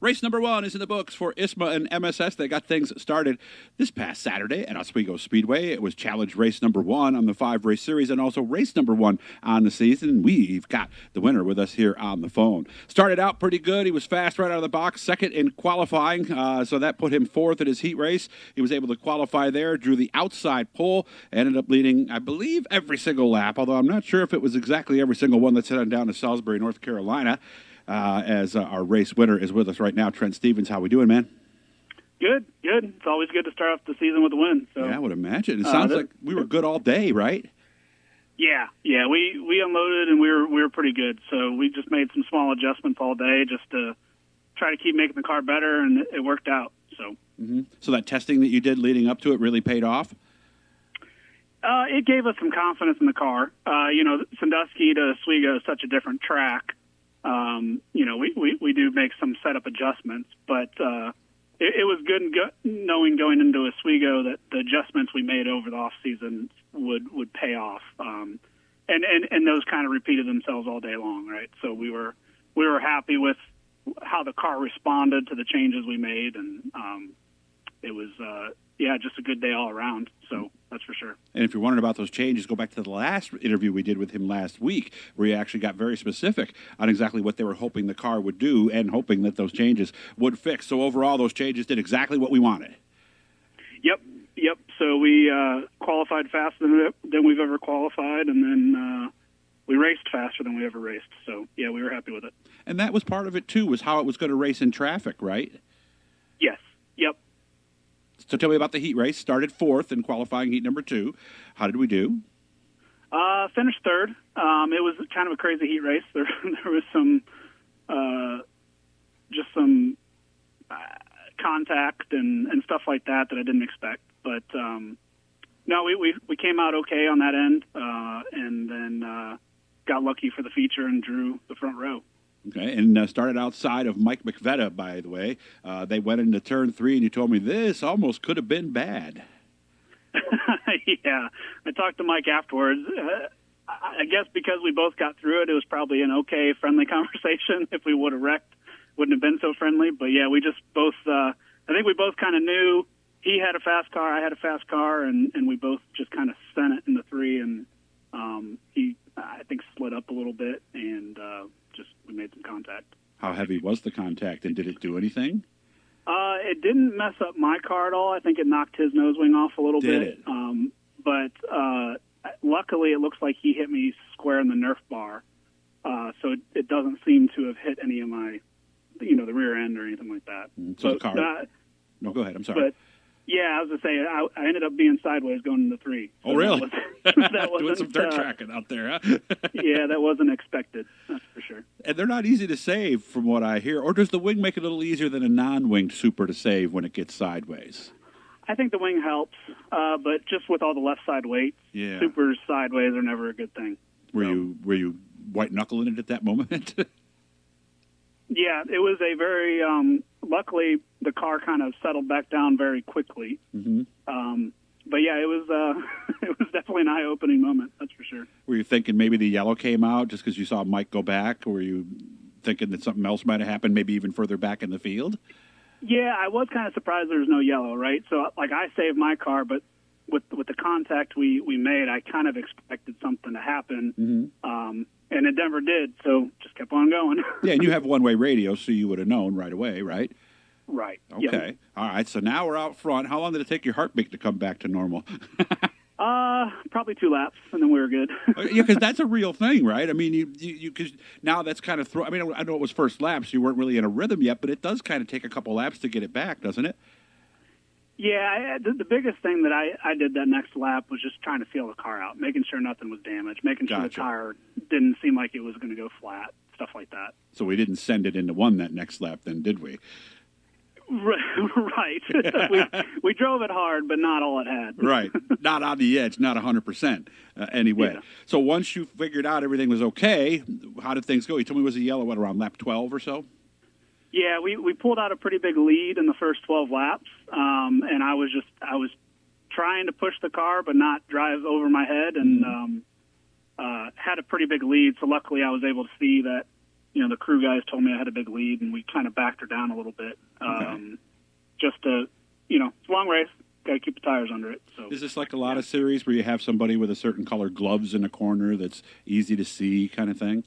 Race number 1 is in the books for ISMA and MSS. They got things started this past Saturday at Oswego Speedway. It was challenge race number 1 on the 5-race series and also race number 1 on the season. We've got the winner with us here on the phone. Started out pretty good. He was fast right out of the box, second in qualifying, so that put him 4th at his heat race. He was able to qualify there, drew the outside pole, ended up leading, I believe, every single lap, although I'm not sure if it was exactly every single one that's headed down to Salisbury, North Carolina. As our race winner is with us right now, Trent Stephens. How we doing, man? Good. It's always good to start off the season with a win. So. Yeah, I would imagine. It sounds like we were good all day, right? Yeah. We unloaded and we were pretty good. So we just made some small adjustments all day just to try to keep making the car better, and it worked out. So. So that testing that you did leading up to it really paid off? It gave us some confidence in the car. Sandusky to Oswego is such a different track. We do make some setup adjustments, but it was good knowing going into Oswego that the adjustments we made over the off season would pay off, and those kind of repeated themselves all day long, right? So we were happy with how the car responded to the changes we made, and it was just a good day all around. So. That's for sure. And if you're wondering about those changes, go back to the last interview we did with him last week, where he actually got very specific on exactly what they were hoping the car would do and hoping that those changes would fix. So overall, those changes did exactly what we wanted. Yep. So we qualified faster than we've ever qualified, and then we raced faster than we ever raced. So, yeah, we were happy with it. And that was part of it, too, was how it was going to race in traffic, right? Yes. Yep. So tell me about the heat race. Started 4th in qualifying heat number 2. How did we do? Finished 3rd. It was kind of a crazy heat race. There was some contact and stuff like that I didn't expect. But no, we came out okay on that end, and then got lucky for the feature and drew the front row. Okay, and started outside of Mike McVetta, by the way. They went into turn 3, and you told me this almost could have been bad. Yeah, I talked to Mike afterwards. I guess because we both got through it, it was probably an okay, friendly conversation. If we would have wrecked, wouldn't have been so friendly. But, yeah, we just both I think we both kind of knew he had a fast car, I had a fast car, and we both just kind of sent it in the 3, and he, I think, slid up a little bit, and we made some contact. How heavy was the contact, and did it do anything? It didn't mess up my car at all. I think it knocked his nose wing off a little bit. Did it? But luckily, it looks like he hit me square in the Nerf bar, so it doesn't seem to have hit any of my, the rear end or anything like that. So the car. No, go ahead. I'm sorry. But yeah, I was going to say, I ended up being sideways going into 3. So oh, really? That wasn't, doing some dirt tracking out there, huh? Yeah, that wasn't expected. That's for sure. And they're not easy to save, from what I hear. Or does the wing make it a little easier than a non-winged Super to save when it gets sideways? I think the wing helps, but just with all the left side weight, Supers sideways are never a good thing. Were you white knuckling it at that moment? Yeah, it was a very. Luckily, the car kind of settled back down very quickly. Mm-hmm. But yeah, it was it was definitely an eye-opening moment. That's for sure. Were you thinking maybe the yellow came out just because you saw Mike go back, or were you thinking that something else might have happened, maybe even further back in the field? Yeah, I was kind of surprised there was no yellow. Right, so like I saved my car, but with the contact we made, I kind of expected something to happen. Mm-hmm. And it never did, so just kept on going. Yeah, and you have one-way radio, so you would have known right away, right? Right. Okay. Yep. All right, so now we're out front. How long did it take your heartbeat to come back to normal? Probably 2 laps, and then we were good. Yeah, because that's a real thing, right? I mean, you cause now that's kind of I mean, I know it was first laps. You weren't really in a rhythm yet, but it does kind of take a couple laps to get it back, doesn't it? Yeah, the biggest thing that I did that next lap was just trying to feel the car out, making sure nothing was damaged, making sure the tire didn't seem like it was going to go flat, stuff like that. So we didn't send it into 1 that next lap then, did we? Right. we drove it hard, but not all it had. Right. Not on the edge, not 100% anyway. Yeah. So once you figured out everything was okay, how did things go? You told me it was a yellow, around lap 12 or so? Yeah, we pulled out a pretty big lead in the first 12 laps, and I was trying to push the car but not drive over my head, and had a pretty big lead. So luckily, I was able to see that the crew guys told me I had a big lead, and we kind of backed her down a little bit. Just to, it's a long race. Got to keep the tires under it. So is this like a lot of series where you have somebody with a certain color gloves in a corner that's easy to see kind of thing?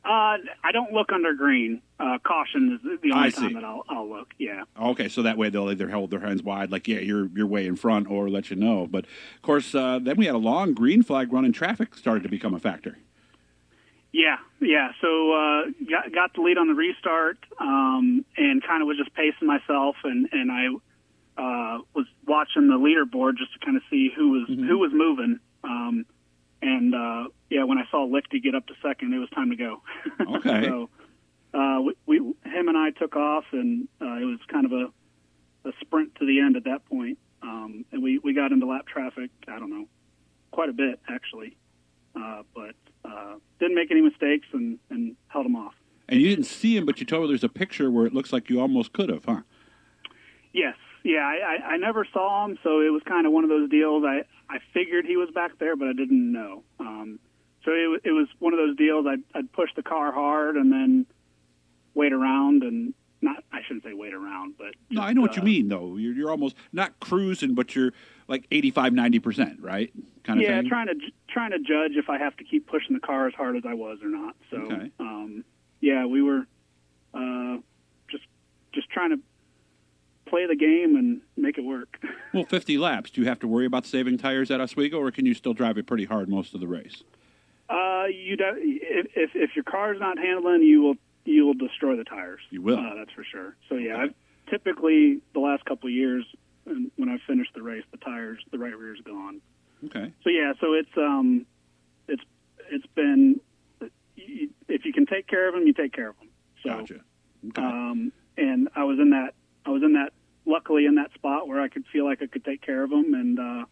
I don't look under green. Caution is the only I time see. that I'll look. Yeah. Okay, so that way they'll either hold their hands wide, like, yeah, you're way in front, or let you know. But, of course, then we had a long green flag run, and traffic started to become a factor. Yeah. So got the lead on the restart, and kind of was just pacing myself, and I was watching the leaderboard just to kind of see who was moving. When I saw Lichty get up to second, it was time to go. Okay. So him and I took off, and it was kind of a sprint to the end at that point. And we got into lap traffic, I don't know, quite a bit actually, but didn't make any mistakes and held him off. And you didn't see him, but you told me there's a picture where it looks like you almost could have, huh? Yes. Yeah, I never saw him, so it was kind of one of those deals. I figured he was back there, but I didn't know. So it was one of those deals. I'd push the car hard and then wait around, and I shouldn't say wait around, but just, No, I know what you mean, though. You're almost not cruising, but you're like 85-90%, right? Kind of thing. Trying to judge if I have to keep pushing the car as hard as I was or not. So, okay. We were just trying to play the game and make it work. Well, 50 laps. Do you have to worry about saving tires at Oswego, or can you still drive it pretty hard most of the race? If your car's not handling, you will destroy the tires. You will. That's for sure. So Okay. I've typically the last couple of years, when I finished the race, the right rear's gone. Okay. So it's been, if you can take care of them, you take care of them. So, Gotcha. Okay. and I was in that luckily in that spot where I could feel like I could take care of them, and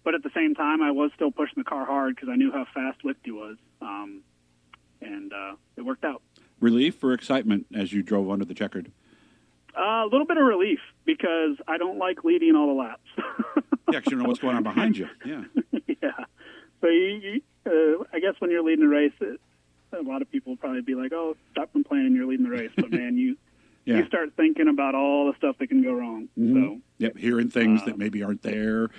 but at the same time I was still pushing the car hard because I knew how fast Lichty was, and it worked out. Relief or excitement as you drove under the checkered? A little bit of relief because I don't like leading all the laps. Yeah, because you don't know what's going on behind you. Yeah. Yeah. So I guess when you're leading a race, a lot of people will probably be like, "Oh, stop complaining, you're leading the race." But man, you start thinking about all the stuff that can go wrong. Mm-hmm. So yep, hearing things that maybe aren't there,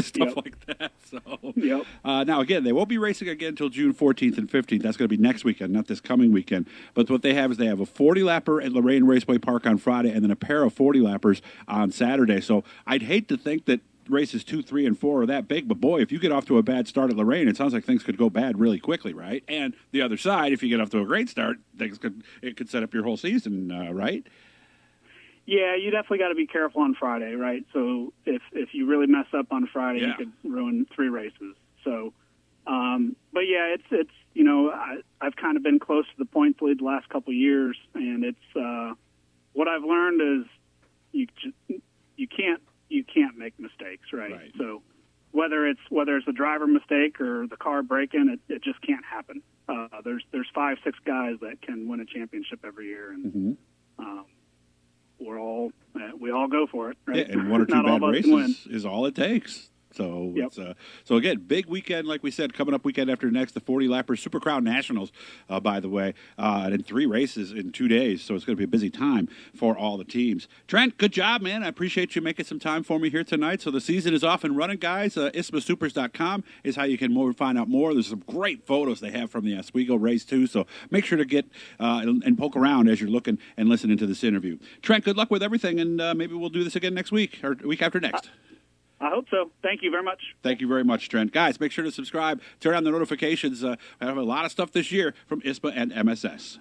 stuff like that. So yep. Now again, they won't be racing again until June 14th and 15th. That's going to be next weekend, not this coming weekend. But what they have is they have a 40-lapper at Lorain Raceway Park on Friday, and then a pair of 40-lappers on Saturday. So I'd hate to think that races 2, 3, and 4 are that big, but boy, if you get off to a bad start at Lorain, it sounds like things could go bad really quickly, right? And the other side, if you get off to a great start, it could set up your whole season, right? Yeah, you definitely got to be careful on Friday, right? So if you really mess up on Friday, you could ruin 3 races. So, but yeah, it's I've kind of been close to the points lead the last couple of years, and it's what I've learned is you can't make mistakes, right? So whether it's a driver mistake or the car breaking, it just can't happen. There's 5, 6 guys that can win a championship every year, and we all go for it, right? Yeah, and 1 or 2 bad races is all it takes. So, so again, big weekend, like we said, coming up weekend after next, the 40-lapper Super Crown Nationals, by the way, and in 3 races in 2 days. So it's going to be a busy time for all the teams. Trent, good job, man. I appreciate you making some time for me here tonight. So the season is off and running, guys. ISMASupers.com is how you can find out more. There's some great photos they have from the Oswego race, too. So make sure to get and poke around as you're looking and listening to this interview. Trent, good luck with everything, and maybe we'll do this again next week or week after next. I hope so. Thank you very much. Thank you very much, Trent. Guys, make sure to subscribe, turn on the notifications. I have a lot of stuff this year from ISMA and MSS.